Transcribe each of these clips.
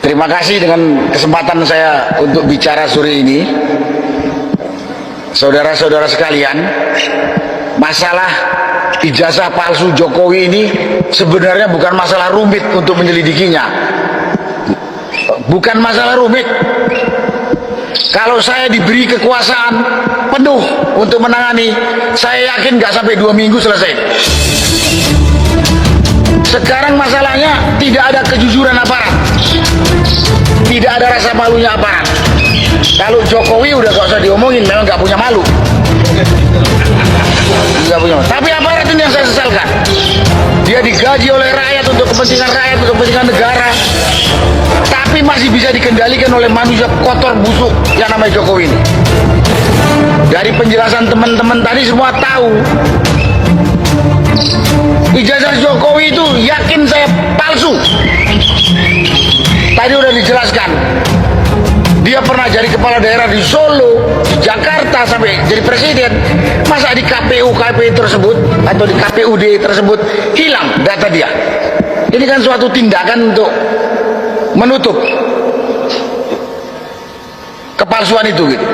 Terima kasih dengan kesempatan saya untuk bicara sore ini. Saudara-saudara sekalian, masalah ijazah palsu Jokowi ini sebenarnya bukan masalah rumit untuk menyelidikinya. Bukan masalah rumit. Kalau saya diberi kekuasaan penuh untuk menangani, saya yakin nggak sampai 2 minggu selesai. Sekarang masalahnya tidak ada kejujuran aparat, tidak ada rasa malunya aparat. Kalau Jokowi udah gak usah diomongin, memang gak punya malu. Gak punya malu. Tapi aparat ini yang saya sesalkan. Dia digaji oleh rakyat untuk kepentingan negara, tapi masih bisa dikendalikan oleh manusia kotor busuk yang namanya Jokowi ini. Dari penjelasan teman-teman tadi semua tahu ijazah Jokowi itu yakin saya palsu. Tadi udah dijelaskan. Dia pernah jadi kepala daerah di Solo, di Jakarta sampai jadi presiden. Masa di KPU tersebut atau di KPUD tersebut hilang data dia? Ini kan suatu tindakan untuk menutup kepalsuan itu gitu.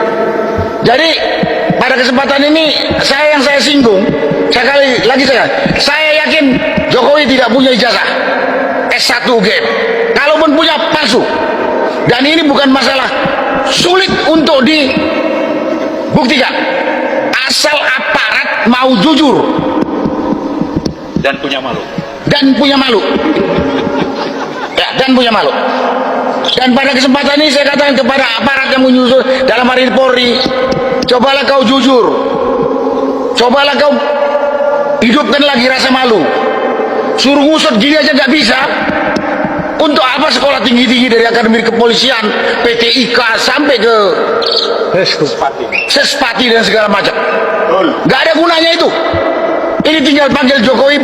Jadi pada kesempatan ini saya singgung, saya yakin Jokowi tidak punya ijazah S1 UGM. Kalaupun punya, palsu. Dan ini bukan masalah sulit untuk dibuktikan, asal aparat mau jujur dan punya malu. Dan pada kesempatan ini saya katakan kepada aparat yang menyusul dalam hari ini Polri, cobalah kau jujur, cobalah kau hidupkan lagi rasa malu. Suruh ngusut gini aja nggak bisa. Untuk apa sekolah tinggi-tinggi dari Akademi Kepolisian, PT IKA sampai ke Sespati dan segala macam? Nggak ada gunanya itu. Ini tinggal panggil Jokowi,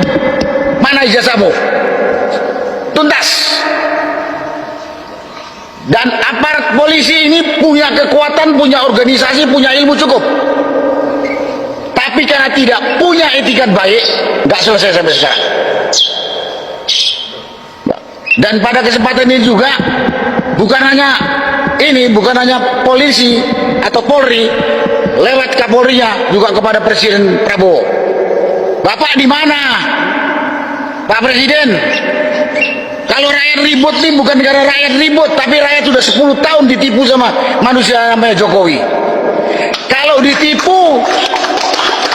mana ijazahmu? Tuntas. Dan aparat polisi ini punya kekuatan, punya organisasi, punya ilmu cukup. Tapi karena tidak punya etikat baik, nggak selesai sampai sekarang. Dan pada kesempatan ini juga bukan hanya polisi atau Polri, lewat Kapolrinya juga kepada Presiden Prabowo. Bapak di mana, Pak Presiden? Kalau rakyat ribut nih bukan karena rakyat ribut, tapi rakyat sudah 10 tahun ditipu sama manusia namanya Jokowi. Kalau ditipu,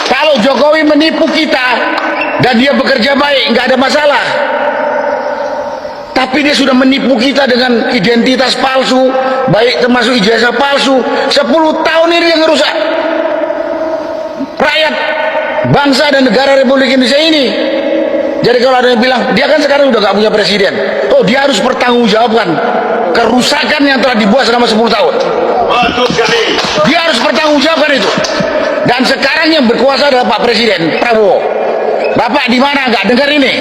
kalau Jokowi menipu kita dan dia bekerja baik, nggak ada masalah. Tapi dia sudah menipu kita dengan identitas palsu, baik termasuk ijazah palsu. 10 tahun ini dia ngerusak rakyat, bangsa dan negara Republik Indonesia ini. Jadi kalau ada yang bilang, dia kan sekarang udah gak punya presiden, oh dia harus bertanggungjawabkan kerusakan yang telah dibuat selama 10 tahun. Dia harus bertanggungjawabkan itu. Dan sekarang yang berkuasa adalah Pak Presiden Prabowo. Bapak di mana? Nggak dengar ini?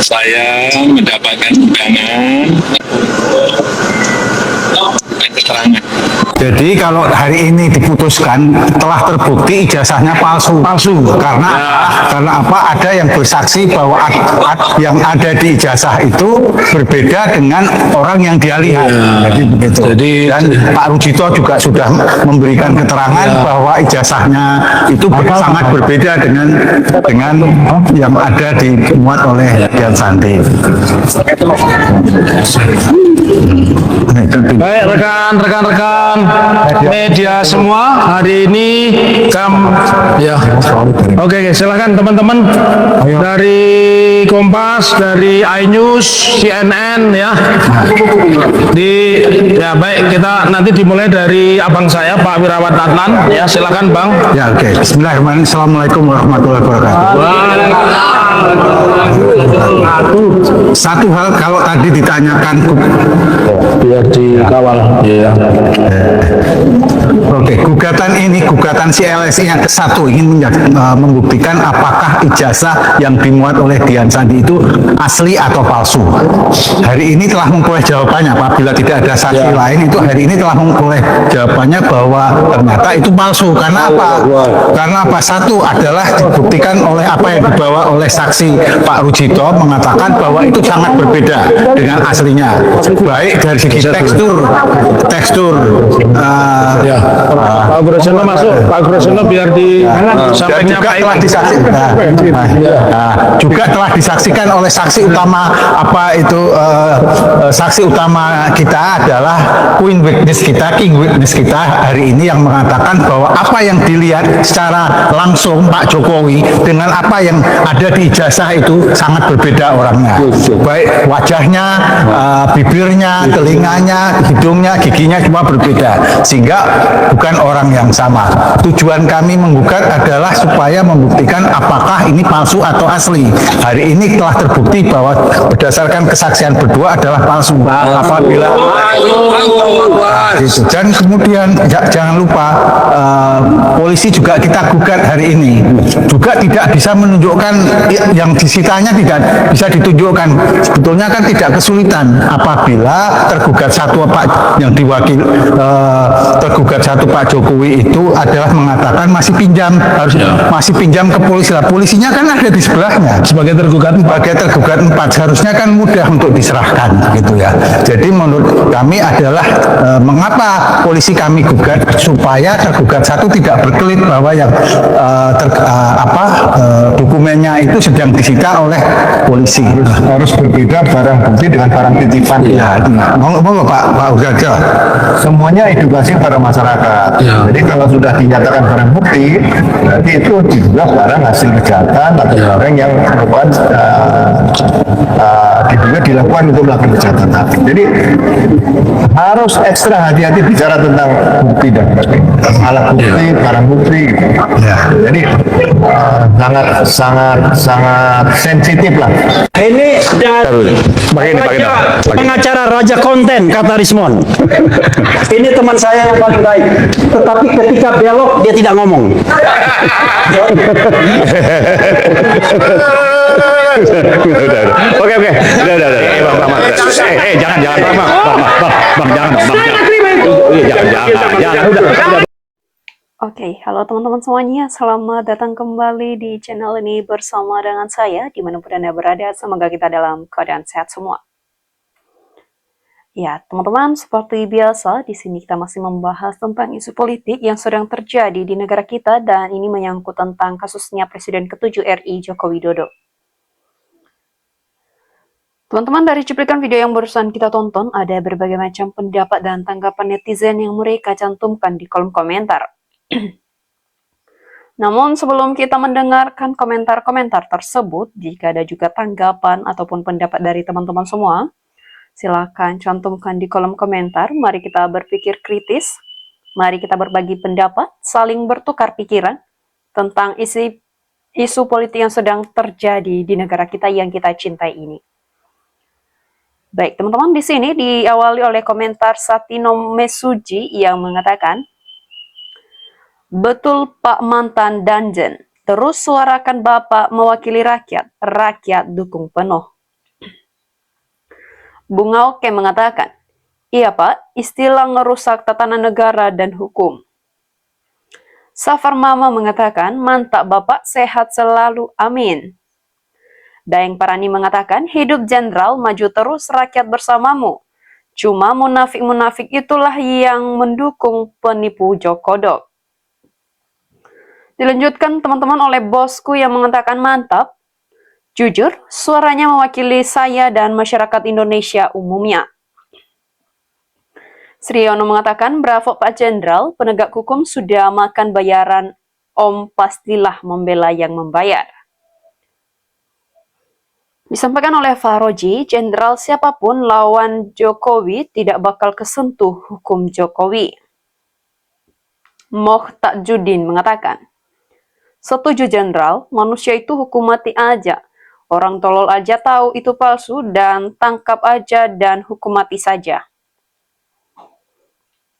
Saya mendapatkan undangan keterangan. Jadi kalau hari ini diputuskan telah terbukti ijazahnya palsu karena apa? Ada yang bersaksi bahwa yang ada di ijazah itu berbeda dengan orang yang dia lihat. Jadi begitu. Dan Pak Rudito juga sudah memberikan keterangan bahwa ijazahnya itu sangat berbeda dengan yang ada dimuat oleh Dian Santi. Baik rekan-rekan media semua, hari ini Oke, silakan teman-teman dari Kompas, dari iNews, CNN ya. Baik, kita nanti dimulai dari abang saya Pak Wirawan Adnan ya, silakan Bang. Ya, oke. Bismillahirrahmanirrahim. Assalamualaikum warahmatullahi wabarakatuh. Satu hal, kalau tadi ditanyakan biar dikawal ya. Oke, gugatan si LSI yang ke-1 ingin membuktikan apakah ijazah yang dimuat oleh Dian Sandi itu asli atau palsu. Hari ini telah memperoleh jawabannya, apabila tidak ada saksi lain itu hari ini telah memperoleh jawabannya bahwa ternyata itu palsu. Karena apa? Karena apa? Satu adalah dibuktikan oleh apa yang dibawa oleh saksi Pak Rujito mengatakan bahwa itu sangat berbeda dengan aslinya. Baik dari segi tekstur Pak Gurusyono masuk, Pak Gurusyono biar dan juga telah disaksikan oleh saksi utama saksi utama kita adalah King Witness kita hari ini yang mengatakan bahwa apa yang dilihat secara langsung Pak Jokowi dengan apa yang ada di ijazah itu sangat berbeda orangnya. Baik wajahnya, bibirnya, telinganya, hidungnya, giginya semua berbeda, sehingga bukan orang yang sama. Tujuan kami menggugat adalah supaya membuktikan apakah ini palsu atau asli. Hari ini telah terbukti bahwa berdasarkan kesaksian berdua adalah palsu. Apabila dan kemudian jangan lupa polisi juga kita gugat hari ini juga tidak bisa menunjukkan yang disitanya, tidak bisa ditunjukkan. Sebetulnya kan tidak kesulitan apabila tergugat satu Pak yang diwakil tergugat satu Pak Jokowi itu adalah mengatakan masih pinjam ke polisi. Lah polisinya kan ada di sebelahnya sebagai tergugat 4 seharusnya kan mudah untuk diserahkan gitu ya. Jadi menurut kami adalah mengapa polisi kami gugat supaya tergugat satu tidak berkelit bahwa yang dokumennya itu sedang disita oleh polisi. Harus berbeda barang bukti dengan barang titipan. Ya, mau Pak Ugaja. Semuanya edukasi pada masyarakat. Jadi kalau sudah dinyatakan barang bukti, berarti itu diduga barang hasil kejahatan atau barang yang merupakan diduga dilakukan untuk melakukan kejahatan. Jadi harus ekstra hati-hati bicara tentang bukti dan alat bukti, barang bukti. Gitu. Jadi sangat sensitif lah. Ini pengacara raja konten kata Rismon. Ini teman saya yang paling baik. Tetapi ketika belok dia tidak ngomong. Oke. Jangan. Oke, halo teman-teman semuanya, selamat datang kembali di channel ini bersama dengan saya, dimanapun Anda berada, semoga kita dalam keadaan sehat semua. Ya, teman-teman, seperti biasa, di sini kita masih membahas tentang isu politik yang sedang terjadi di negara kita, dan ini menyangkut tentang kasusnya Presiden ke-7 RI Joko Widodo. Teman-teman, dari cuplikan video yang barusan kita tonton, ada berbagai macam pendapat dan tanggapan netizen yang mereka cantumkan di kolom komentar. Namun sebelum kita mendengarkan komentar-komentar tersebut, jika ada juga tanggapan ataupun pendapat dari teman-teman semua, silakan cantumkan di kolom komentar. Mari kita berpikir kritis, mari kita berbagi pendapat, saling bertukar pikiran tentang isu politik yang sedang terjadi di negara kita yang kita cintai ini. Baik, teman-teman, di sini diawali oleh komentar Satino Mesuji yang mengatakan, "Betul Pak mantan Danjen, terus suarakan Bapak mewakili rakyat, rakyat dukung penuh." Bunga Oke mengatakan, "Iya Pak, istilah ngerusak tatanan negara dan hukum." Safar Mama mengatakan, "Mantap Bapak, sehat selalu, amin." Daeng Parani mengatakan, "Hidup jenderal, maju terus rakyat bersamamu. Cuma munafik-munafik itulah yang mendukung penipu Jokodok." Dilanjutkan teman-teman oleh bosku yang mengatakan, "Mantap. Jujur, suaranya mewakili saya dan masyarakat Indonesia umumnya." Sriono mengatakan, "Bravo Pak Jenderal, penegak hukum sudah makan bayaran, Om pastilah membela yang membayar." Disampaikan oleh Faroji, jenderal siapapun lawan Jokowi tidak bakal kesentuh hukum Jokowi. Moh Takjudin mengatakan, "Setuju jenderal, manusia itu hukum mati aja. Orang tolol aja tahu itu palsu dan tangkap aja dan hukum mati saja."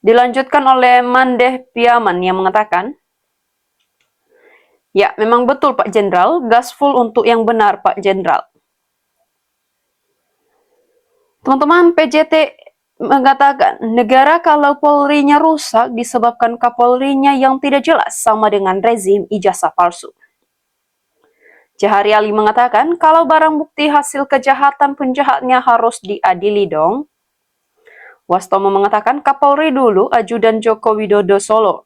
Dilanjutkan oleh Mandeh Piaman yang mengatakan, ya, memang betul Pak Jenderal, gaspol untuk yang benar Pak Jenderal. Teman-teman, PJT mengatakan, negara kalau Polri-nya rusak disebabkan Kapolri-nya yang tidak jelas sama dengan rezim ijazah palsu. Jahari Ali mengatakan, kalau barang bukti hasil kejahatan penjahatnya harus diadili dong. Wastomo mengatakan, Kapolri dulu ajudan Joko Widodo Solo.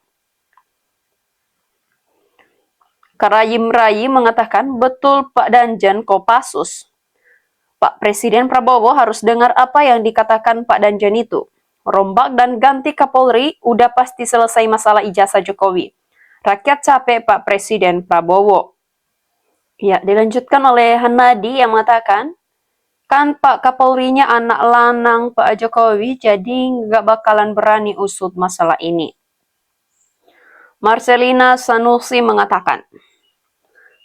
Karayim Rai mengatakan, betul Pak Danjen Kopassus. Pak Presiden Prabowo harus dengar apa yang dikatakan Pak Danjen itu. Rombak dan ganti Kapolri udah pasti selesai masalah ijazah Jokowi. Rakyat capek Pak Presiden Prabowo. Ya, dilanjutkan oleh Hanadi yang mengatakan, kan Pak Kapolri-nya anak lanang Pak Jokowi, jadi nggak bakalan berani usut masalah ini. Marcelina Sanusi mengatakan,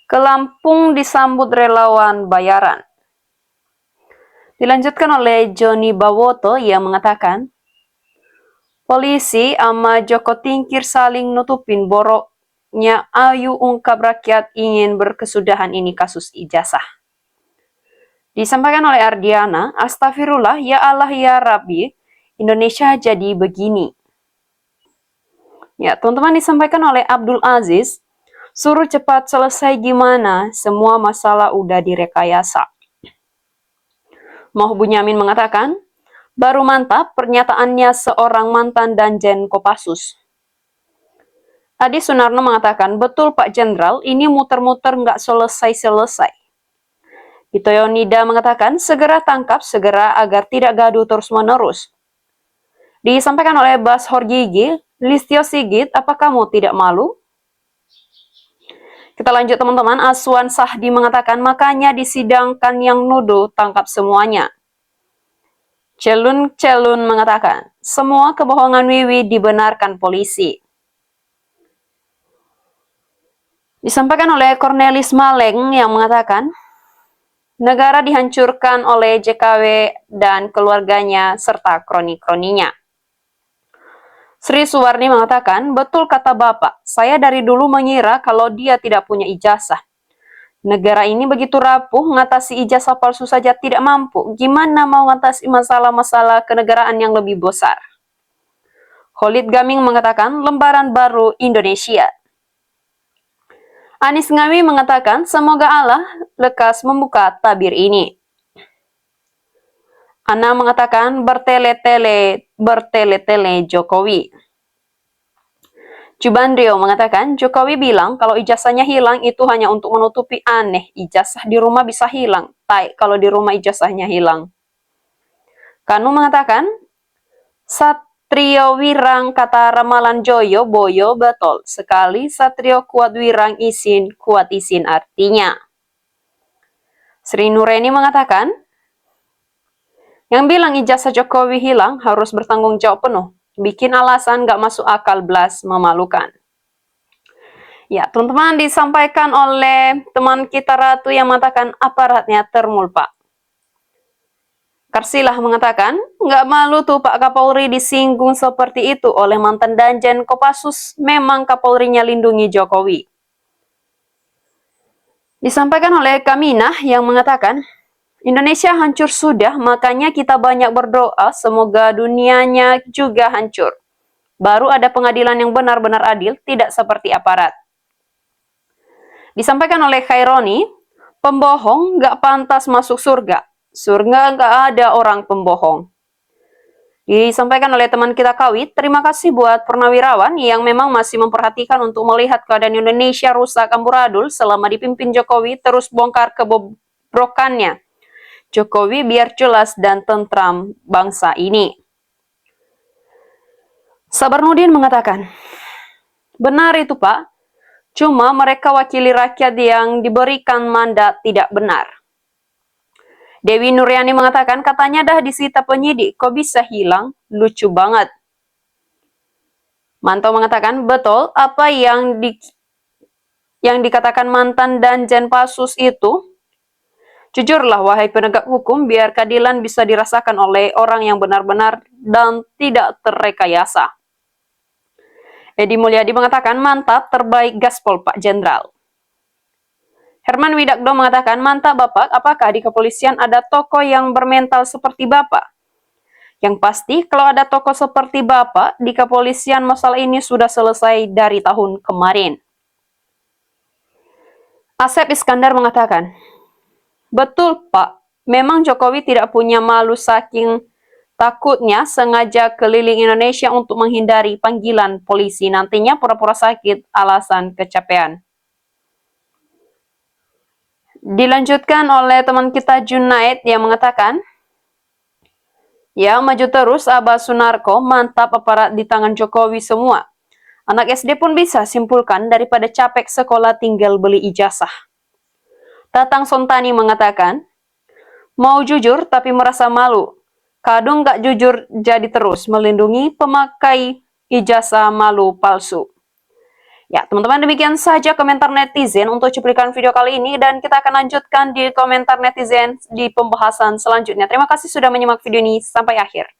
ke Lampung disambut relawan bayaran. Dilanjutkan oleh Joni Bawoto yang mengatakan, polisi sama Joko Tingkir saling nutupin boroknya, ayo ungkap rakyat ingin berkesudahan ini kasus ijazah. Disampaikan oleh Ardiana, astagfirullah, ya Allah ya Rabbi, Indonesia jadi begini. Ya, teman-teman, disampaikan oleh Abdul Aziz, suruh cepat selesai gimana, semua masalah udah direkayasa. Moh Bunyamin mengatakan, baru mantap pernyataannya seorang mantan Danjen Kopassus. Adi Sunarno mengatakan, betul Pak Jenderal, ini muter-muter nggak selesai-selesai. Itoyonida mengatakan, segera tangkap, segera agar tidak gaduh terus-menerus. Disampaikan oleh Bas Horgigi, Listio Sigit, apa kamu tidak malu? Kita lanjut teman-teman, Aswan Sahdi mengatakan, makanya disidangkan yang nuduh, tangkap semuanya. Celun mengatakan, semua kebohongan Wiwi dibenarkan polisi. Disampaikan oleh Cornelis Maleng yang mengatakan, negara dihancurkan oleh JKW dan keluarganya serta kroni-kroninya. Sri Suwarni mengatakan, betul kata Bapak, saya dari dulu mengira kalau dia tidak punya ijazah. Negara ini begitu rapuh, ngatasi ijazah palsu saja tidak mampu. Gimana mau ngatasi masalah-masalah kenegaraan yang lebih besar? Khalid Gaming mengatakan, lembaran baru Indonesia. Anis Ngawi mengatakan, semoga Allah lekas membuka tabir ini. Ana mengatakan, bertele-tele Jokowi. Jubandrio mengatakan, Jokowi bilang kalau ijazahnya hilang itu hanya untuk menutupi aneh. Ijazah di rumah bisa hilang. Tai, kalau di rumah ijazahnya hilang. Kanu mengatakan, Satrio Wirang kata ramalan Joyo Boyo betul. Sekali Satrio kuat Wirang isin, kuat isin artinya. Sri Nureni mengatakan, yang bilang ijazah Jokowi hilang harus bertanggung jawab penuh. Bikin alasan gak masuk akal belas memalukan. Ya, teman-teman, disampaikan oleh teman kita Ratu yang mengatakan aparatnya termulpak. Karsilah mengatakan, nggak malu tuh Pak Kapolri disinggung seperti itu oleh mantan Danjen Kopassus, memang Kapolrinya lindungi Jokowi. Disampaikan oleh Kaminah yang mengatakan, Indonesia hancur sudah, makanya kita banyak berdoa semoga dunianya juga hancur. Baru ada pengadilan yang benar-benar adil, tidak seperti aparat. Disampaikan oleh Khaironi, pembohong nggak pantas masuk surga. Surga nggak ada orang pembohong. Disampaikan oleh teman kita Kawit, terima kasih buat purnawirawan yang memang masih memperhatikan untuk melihat keadaan Indonesia rusak amburadul selama dipimpin Jokowi, terus bongkar kebobrokannya. Jokowi biar jelas dan tentram bangsa ini. Sabarnudin mengatakan, benar itu Pak, cuma mereka wakili rakyat yang diberikan mandat tidak benar. Dewi Nuryani mengatakan, katanya dah disita penyidik, kok bisa hilang? Lucu banget. Manto mengatakan, betul, apa yang dikatakan mantan Danjen Kopassus itu? Jujurlah wahai penegak hukum, biar keadilan bisa dirasakan oleh orang yang benar-benar dan tidak terrekayasa. Edi Mulyadi mengatakan, mantap, terbaik gaspol Pak Jenderal. Herman Widakdo mengatakan, mantap Bapak, apakah di kepolisian ada tokoh yang bermental seperti Bapak? Yang pasti, kalau ada tokoh seperti Bapak, di kepolisian masalah ini sudah selesai dari tahun kemarin. Asep Iskandar mengatakan, betul Pak, memang Jokowi tidak punya malu saking takutnya sengaja keliling Indonesia untuk menghindari panggilan polisi. Nantinya pura-pura sakit alasan kecapean. Dilanjutkan oleh teman kita Junaid yang mengatakan, ya maju terus Abah Sunarko, mantap aparat di tangan Jokowi semua. Anak SD pun bisa simpulkan daripada capek sekolah tinggal beli ijazah. Tatang Sontani mengatakan, mau jujur tapi merasa malu. Kadung gak jujur jadi terus melindungi pemakai ijazah malu palsu. Ya, teman-teman, demikian saja komentar netizen untuk cuplikan video kali ini, dan kita akan lanjutkan di komentar netizen di pembahasan selanjutnya. Terima kasih sudah menyimak video ini sampai akhir.